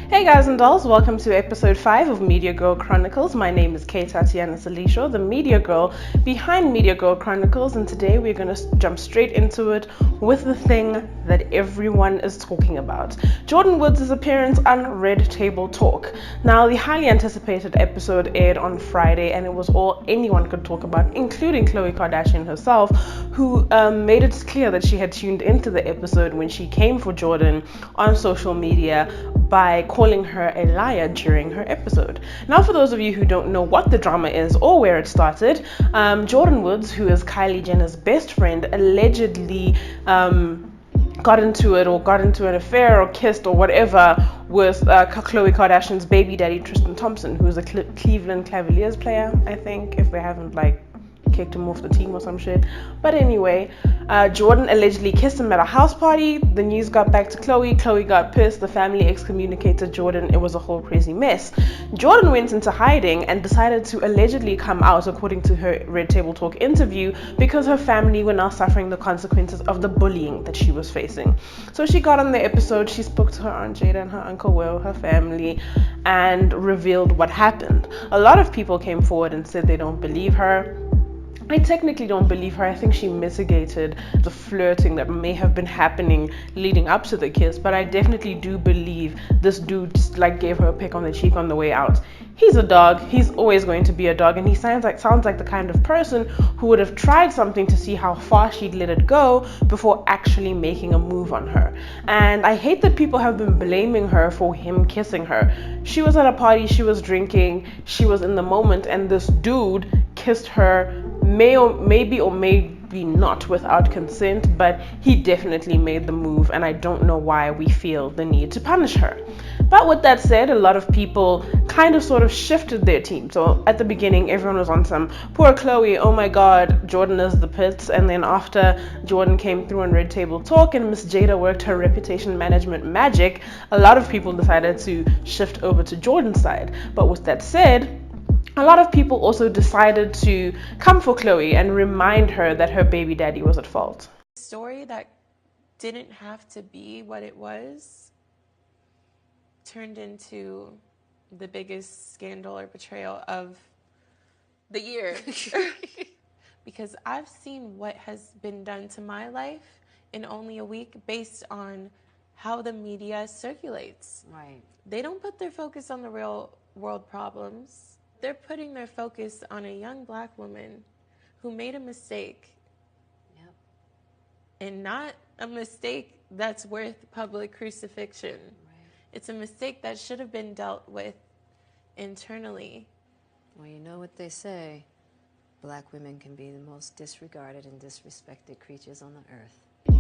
Hey guys and dolls, welcome to episode 5 of Media Girl Chronicles. My name is Tatyana Selisho, the media girl behind Media Girl Chronicles, and today we're going to jump straight into it with the thing that everyone is talking about. Jordyn Woods' appearance on Red Table Talk. Now, the highly anticipated episode aired on Friday, and it was all anyone could talk about, including Khloe Kardashian herself, who made it clear that she had tuned into the episode when she came for Jordyn on social media by calling her a liar during her episode. Now, for those of you who don't know what the drama is or where it started, Jordyn Woods, who is Kylie Jenner's best friend, allegedly got into an affair or kissed or whatever with Khloe Kardashian's baby daddy Tristan Thompson, who's a Cleveland Cavaliers player, I think, if they haven't kicked him off the team or some shit. But anyway, Jordyn allegedly kissed him at a house party. The news got back to Khloe. Khloe got pissed. The family excommunicated Jordyn. It was a whole crazy mess. Jordyn went into hiding and decided to allegedly come out, according to her Red Table Talk interview, because her family were now suffering the consequences of the bullying that she was facing. So she got on the episode. She spoke to her Aunt Jada and her Uncle Will, her family, and revealed what happened. A lot of people came forward and said they don't believe her. I technically don't believe her. I think she mitigated the flirting that may have been happening leading up to the kiss, but I definitely do believe this dude just gave her a peck on the cheek on the way out. He's a dog. He's always going to be a dog, and he sounds like the kind of person who would have tried something to see how far she'd let it go before actually making a move on her. And I hate that people have been blaming her for him kissing her. She was at a party, she was drinking, she was in the moment, and this dude kissed her, maybe not without consent, but he definitely made the move, and I don't know why we feel the need to punish her. But with that said, a lot of people sort of shifted their team. So at the beginning, everyone was on some poor Khloe, oh my god, Jordyn is the pits. And then after Jordyn came through on Red Table Talk and Miss Jada worked her reputation management magic, a lot of people decided to shift over to Jordyn's side. But with that said, a lot of people also decided to come for Khloe and remind her that her baby daddy was at fault. A story that didn't have to be what it was turned into the biggest scandal or betrayal of the year. Because I've seen what has been done to my life in only a week based on how the media circulates. Right. They don't put their focus on the real world problems. They're putting their focus on a young black woman who made a mistake. Yep. And not a mistake that's worth public crucifixion. Right. It's a mistake that should have been dealt with internally. Well, you know what they say. Black women can be the most disregarded and disrespected creatures on the earth.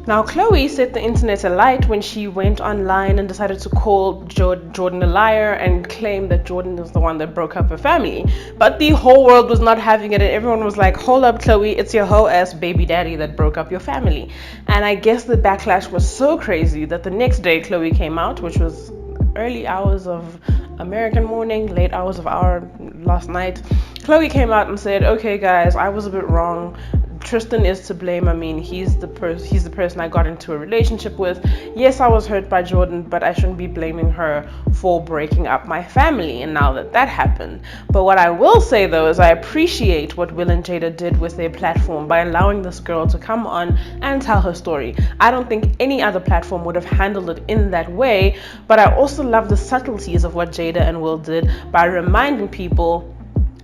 Now, Khloe set the internet alight when she went online and decided to call Jordyn a liar and claim that Jordyn is the one that broke up her family. But the whole world was not having it, and everyone was like, hold up, Khloe, it's your whole ass baby daddy that broke up your family. And I guess the backlash was so crazy that the next day Khloe came out, which was early hours of American morning, late hours of our last night. Khloe came out and said, okay guys, I was a bit wrong. Tristan is to blame. I mean, he's the person I got into a relationship with. Yes, I was hurt by Jordyn, but I shouldn't be blaming her for breaking up my family. And now that happened. But what I will say though is I appreciate what Will and Jada did with their platform by allowing this girl to come on and tell her story. I don't think any other platform would have handled it in that way, but I also love the subtleties of what Jada and Will did by reminding people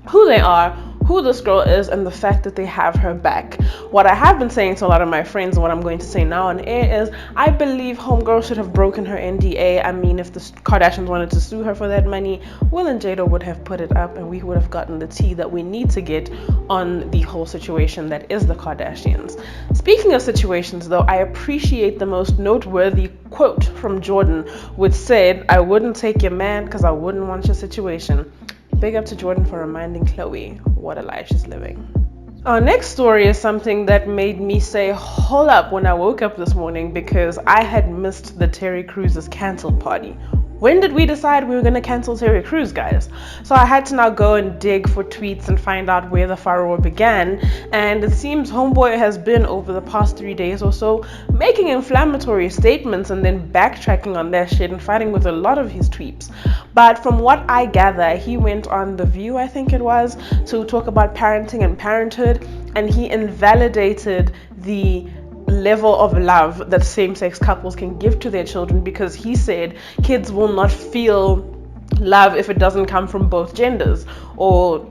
who they are, who this girl is, and the fact that they have her back. What I have been saying to a lot of my friends, and what I'm going to say now on air, is I believe homegirl should have broken her NDA. I mean, if the Kardashians wanted to sue her for that money, Will and Jada would have put it up and we would have gotten the tea that we need to get on the whole situation that is the Kardashians. Speaking of situations though, I appreciate the most noteworthy quote from Jordyn, which said, I wouldn't take your man because I wouldn't want your situation. Big up to Jordyn for reminding Khloe what a life she's living. Our next story is something that made me say hold up when I woke up this morning because I had missed the Terry Crews's cancel party. when did we decide we were going to cancel Terry Crews, guys? So I had to now go and dig for tweets and find out where the furore began, and it seems Homeboy has been, over the past 3 days or so, making inflammatory statements and then backtracking on that shit and fighting with a lot of his tweets. But from what I gather, he went on The View, I think it was, to talk about parenting and parenthood, and he invalidated the level of love that same-sex couples can give to their children, because he said kids will not feel love if it doesn't come from both genders, or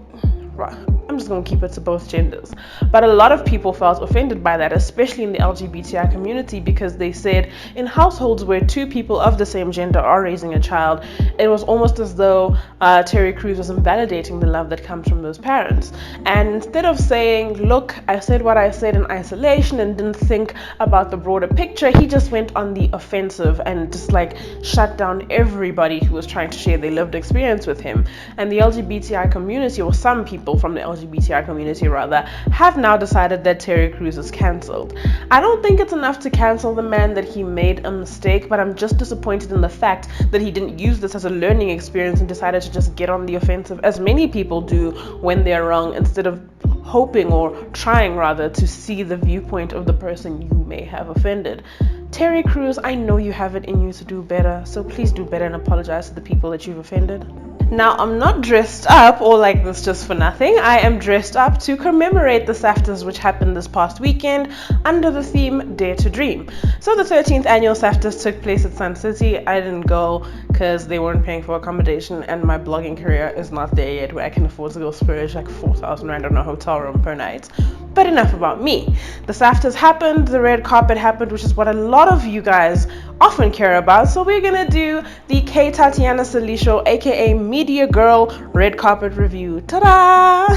I'm just going to keep it to both genders. But a lot of people felt offended by that, especially in the LGBTI community, because they said in households where two people of the same gender are raising a child, it was almost as though Terry Crews was invalidating the love that comes from those parents. And instead of saying, look, I said what I said in isolation and didn't think about the broader picture, he just went on the offensive and just like shut down everybody who was trying to share their lived experience with him. And the LGBTI community, or some people from the LGBTI community rather, have now decided that Terry Crews is cancelled. I don't think it's enough to cancel the man that he made a mistake, but I'm just disappointed in the fact that he didn't use this as a learning experience and decided to just get on the offensive, as many people do when they're wrong, instead of hoping, or trying rather, to see the viewpoint of the person you may have offended. Terry Crews, I know you have it in you to do better, so please do better and apologize to the people that you've offended. Now, I'm not dressed up or like this just for nothing. I am dressed up to commemorate the SAFTAs, which happened this past weekend under the theme Dare to Dream. So the 13th annual SAFTAs took place at Sun City. I didn't go because they weren't paying for accommodation, and my blogging career is not there yet where I can afford to go splurge like 4,000 rand on a hotel room per night. But enough about me. The SAFTAs happened, the red carpet happened, which is what a lot of you guys often care about. So we're gonna do the Tatyana Selisho, aka Media Girl, red carpet review. Ta-da!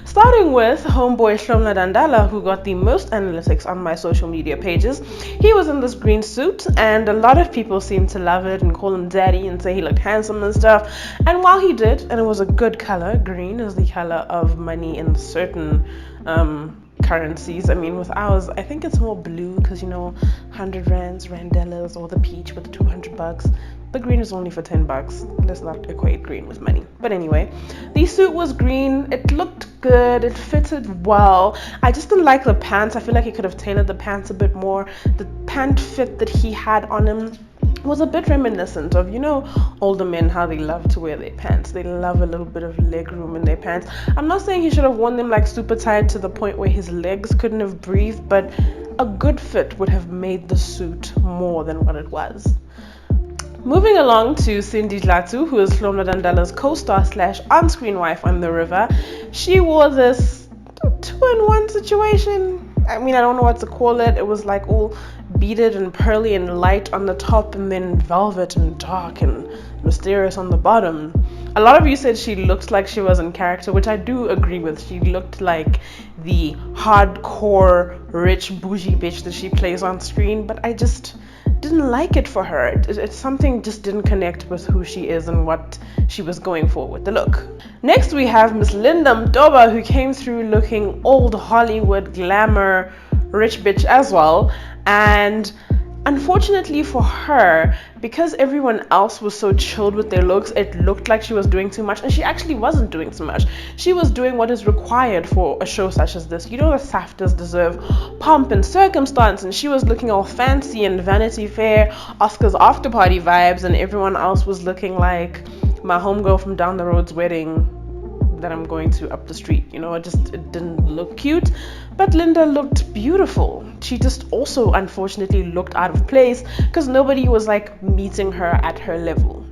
Starting with homeboy Shlomla Dandala, who got the most analytics on my social media pages. He was in this green suit, and a lot of people seemed to love it and call him daddy and say he looked handsome and stuff. And while he did, and it was a good color, green is the color of money in certain currencies. I mean, with ours, I think it's more blue because, you know, 100 rands, randellas, or the peach with $200. The green is only for $10. Let's not equate green with money. But anyway, the suit was green. It looked good. It fitted well. I just didn't like the pants. I feel like he could have tailored the pants a bit more. The pant fit that he had on him was a bit reminiscent of, you know, older men, how they love to wear their pants. They love a little bit of leg room in their pants. I'm not saying he should have worn them like super tight to the point where his legs couldn't have breathed, but a good fit would have made the suit more than what it was. Moving along to Cindy Dlatu, who is Shlomla Dandala's co-star / on-screen wife on The River. She wore this 2-in-1 situation. I mean, I don't know what to call it. It was like all beaded and pearly and light on the top, and then velvet and dark and mysterious on the bottom. A lot of you said she looked like she was in character, which I do agree with. She looked like the hardcore rich bougie bitch that she plays on screen, but I just didn't like it for her. It's something just didn't connect with who she is and what she was going for with the look. Next we have Miss Linda Mdoba, who came through looking old Hollywood glamour rich bitch as well. And unfortunately for her, because everyone else was so chilled with their looks, it looked like she was doing too much, and she actually wasn't doing too much. She was doing what is required for a show such as this. You know, the SAFTAs deserve pomp and circumstance, and she was looking all fancy and Vanity Fair, Oscars after party vibes, and everyone else was looking like my homegirl from down the road's wedding that I'm going to up the street. You know, it didn't look cute. But Linda looked beautiful. She just also unfortunately looked out of place because nobody was like meeting her at her level.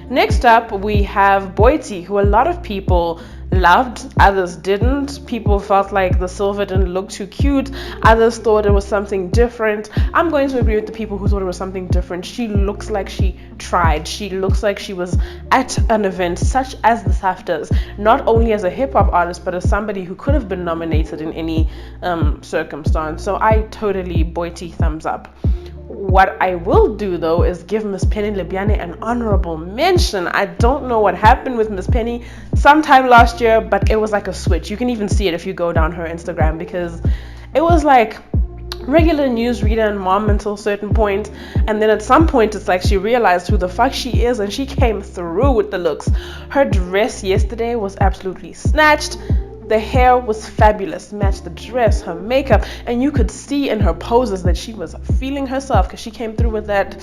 Next up we have Boiti, who a lot of people loved, others didn't. People felt like the silver didn't look too cute, others thought it was something different. I'm going to agree with the people who thought it was something different. She looks like she tried. She looks like she was at an event such as the SAFTAs, not only as a hip-hop artist but as somebody who could have been nominated in any circumstance. So I totally Boiti thumbs up. What I will do though is give Miss Penny Lebiane an honorable mention. I don't know what happened with Miss Penny sometime last year, but it was like a switch. You can even see it if you go down her Instagram, because it was like regular newsreader and mom until a certain point, and then at some point it's like she realized who the fuck she is and she came through with the looks. Her dress yesterday was absolutely snatched. The hair was fabulous, matched the dress, her makeup, and you could see in her poses that she was feeling herself because she came through with that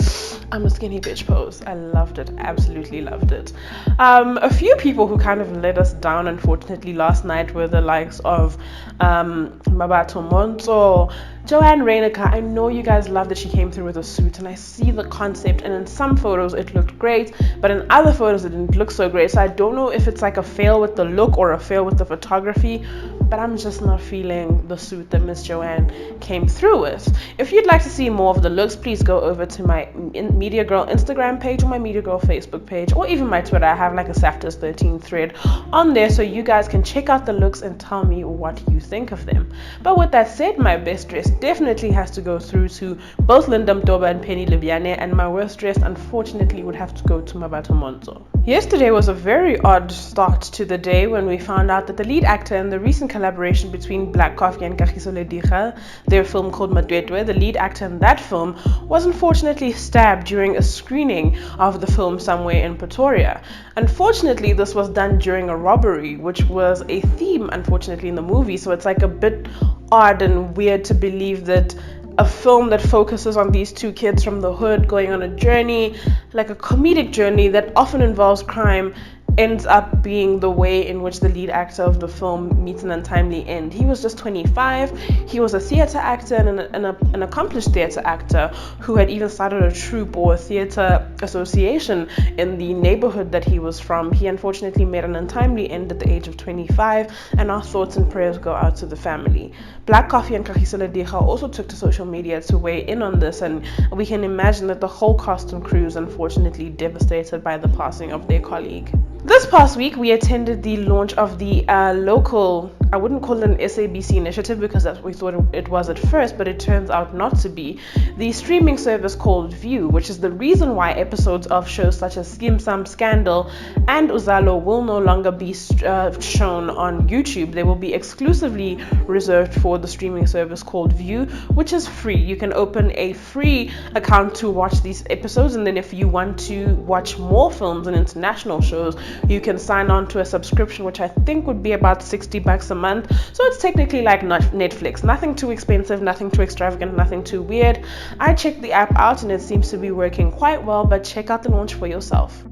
I'm a skinny bitch pose. I loved it, absolutely loved it. A few people who kind of let us down, unfortunately, last night were the likes of Mabato Monzo, Joanne Reyneka. I know you guys love that she came through with a suit, and I see the concept, and in some photos it looked great, but in other photos it didn't look so great. So I don't know if it's like a fail with the look or a fail with the photography, but I'm just not feeling the suit that Miss Joanne came through with. If you'd like to see more of the looks, please go over to my Media Girl Instagram page or my Media Girl Facebook page, or even my Twitter. I have like a SAFTA's 13 thread on there, so you guys can check out the looks and tell me what you think of them. But with that said, my best dress definitely has to go through to both Linda Mtoba and Penny Libyane, and my worst dress unfortunately would have to go to Mabato Monzo. Yesterday was a very odd start to the day when we found out that the lead actor in the recent collaboration between Black Coffee and Kagiso Lediga, their film called Matwetwe, the lead actor in that film was unfortunately stabbed during a screening of the film somewhere in Pretoria. Unfortunately, this was done during a robbery, which was a theme unfortunately in the movie, so it's like a bit odd and weird to believe that a film that focuses on these two kids from the hood going on a journey, like a comedic journey that often involves crime, ends up being the way in which the lead actor of the film meets an untimely end. He was just 25. He was a theater actor and an accomplished theater actor who had even started a troupe or a theater association in the neighborhood that he was from. He unfortunately met an untimely end at the age of 25, and our thoughts and prayers go out to the family. Black Coffee and Kagiso Lediga also took to social media to weigh in on this, and we can imagine that the whole cast and crew is unfortunately devastated by the passing of their colleague. This past week, we attended the launch of the local, I wouldn't call it an SABC initiative because that's what we thought it was at first, but it turns out not to be, the streaming service called View, which is the reason why episodes of shows such as Skim Sam, Scandal, and Uzalo will no longer be shown on YouTube. They will be exclusively reserved for the streaming service called View, which is free. You can open a free account to watch these episodes, and then if you want to watch more films and international shows, you can sign on to a subscription, which I think would be about $60 a month. So it's technically like Netflix. Nothing too expensive, nothing too extravagant, nothing too weird. I checked the app out and it seems to be working quite well, but check out the launch for yourself.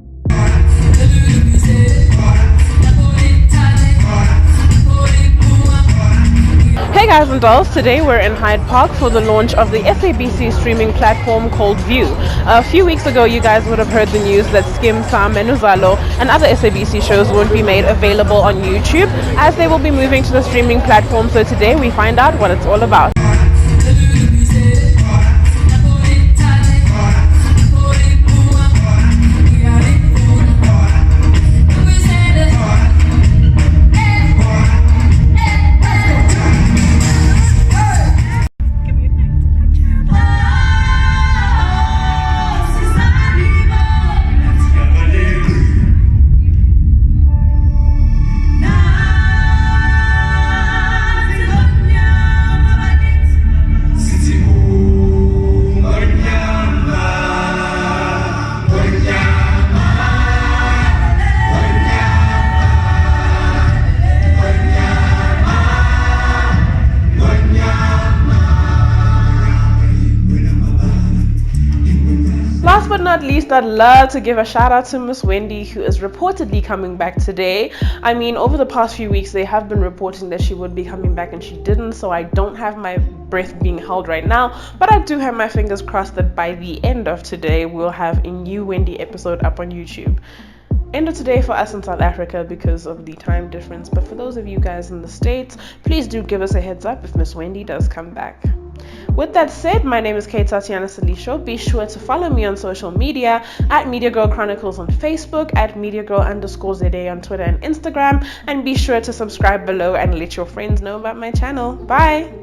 Hey guys and dolls, today we're in Hyde Park for the launch of the SABC streaming platform called View. A few weeks ago you guys would have heard the news that Skim, Sam and Uzalo and other SABC shows won't be made available on YouTube as they will be moving to the streaming platform, so today we find out what it's all about. Last but not least, I'd love to give a shout out to Miss Wendy, who is reportedly coming back today. I mean, over the past few weeks, they have been reporting that she would be coming back and she didn't, so I don't have my breath being held right now, but I do have my fingers crossed that by the end of today, we'll have a new Wendy episode up on YouTube. End of today for us in South Africa because of the time difference, but for those of you guys in the States, please do give us a heads up if Miss Wendy does come back. With that said, my name is Tatyana Selisho. Be sure to follow me on social media at Media Girl Chronicles on Facebook, at MediaGirl_ZA on Twitter and Instagram, and be sure to subscribe below and let your friends know about my channel. Bye!